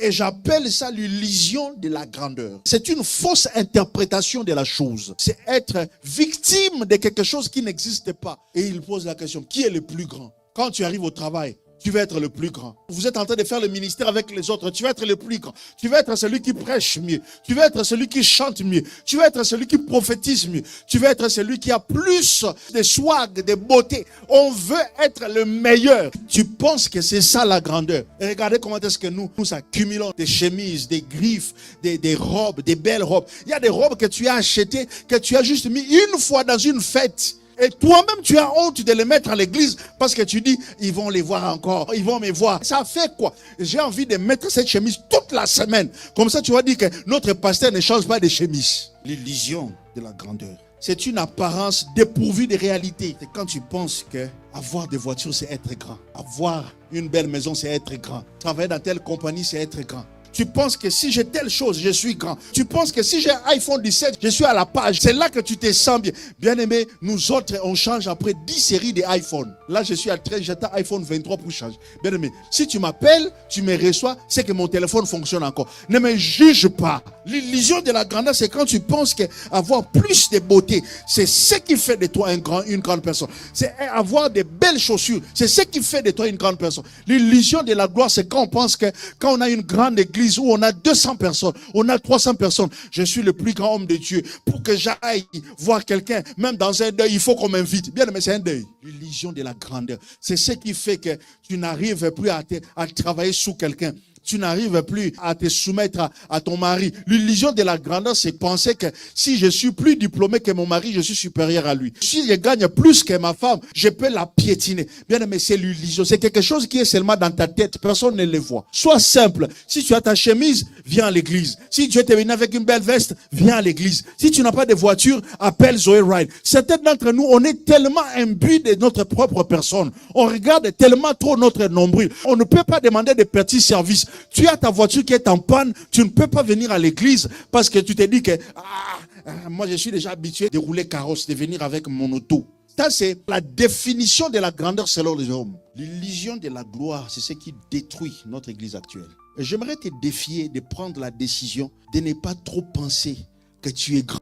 Et j'appelle ça l'illusion de la grandeur. C'est une fausse interprétation de la chose. C'est être victime de quelque chose qui n'existe pas. Et il pose la question, qui est le plus grand? Quand tu arrives au travail, tu vas être le plus grand. Vous êtes en train de faire le ministère avec les autres. Tu vas être le plus grand. Tu vas être celui qui prêche mieux. Tu vas être celui qui chante mieux. Tu vas être celui qui prophétise mieux. Tu vas être celui qui a plus de swag, de beauté. On veut être le meilleur. Tu penses que c'est ça la grandeur. Et regardez comment est-ce que nous accumulons des chemises, des griffes, des robes, des belles robes. Il y a des robes que tu as achetées, que tu as juste mis une fois dans une fête. Et toi-même, tu as honte de les mettre à l'église parce que tu dis, ils vont les voir encore, ils vont me voir. Ça fait quoi? J'ai envie de mettre cette chemise toute la semaine. Comme ça, tu vas dire que notre pasteur ne change pas de chemise. L'illusion de la grandeur. C'est une apparence dépourvue de réalité. C'est quand tu penses que avoir des voitures, c'est être grand. Avoir une belle maison, c'est être grand. Travailler dans telle compagnie, c'est être grand. Tu penses que si j'ai telle chose, je suis grand. Tu penses que si j'ai iPhone 17, je suis à la page. C'est là que tu te sens bien. Bien aimé, nous autres, on change après 10 séries d'iPhone. Là, je suis à 13, j'attends iPhone 23 pour changer. Bien aimé, si tu m'appelles, tu me reçois, c'est que mon téléphone fonctionne encore. Ne me juge pas. L'illusion de la grandeur, c'est quand tu penses qu'avoir plus de beauté, c'est ce qui fait de toi une grande personne. C'est avoir de belles chaussures. C'est ce qui fait de toi une grande personne. L'illusion de la gloire, c'est quand on pense que quand on a une grande église, où on a 200 personnes, on a 300 personnes. Je suis le plus grand homme de Dieu. Pour que j'aille voir quelqu'un, même dans un deuil, il faut qu'on m'invite. Bien, mais c'est un deuil. L'illusion de la grandeur. C'est ce qui fait que tu n'arrives plus à travailler sous quelqu'un. Tu n'arrives plus à te soumettre à ton mari. L'illusion de la grandeur, c'est penser que si je suis plus diplômé que mon mari, je suis supérieur à lui. Si je gagne plus que ma femme, je peux la piétiner. Bien aimé, c'est l'illusion. C'est quelque chose qui est seulement dans ta tête. Personne ne le voit. Sois simple. Si tu as ta chemise, viens à l'église. Si tu es venu avec une belle veste, viens à l'église. Si tu n'as pas de voiture, appelle Zoé Ride. Certains d'entre nous, on est tellement imbus de notre propre personne. On regarde tellement trop notre nombril. On ne peut pas demander de petits services. Tu as ta voiture qui est en panne, tu ne peux pas venir à l'église parce que tu te dis que moi je suis déjà habitué de rouler carrosse, de venir avec mon auto. Ça c'est la définition de la grandeur selon les hommes. L'illusion de la gloire, c'est ce qui détruit notre église actuelle. Et j'aimerais te défier de prendre la décision de ne pas trop penser que tu es grand.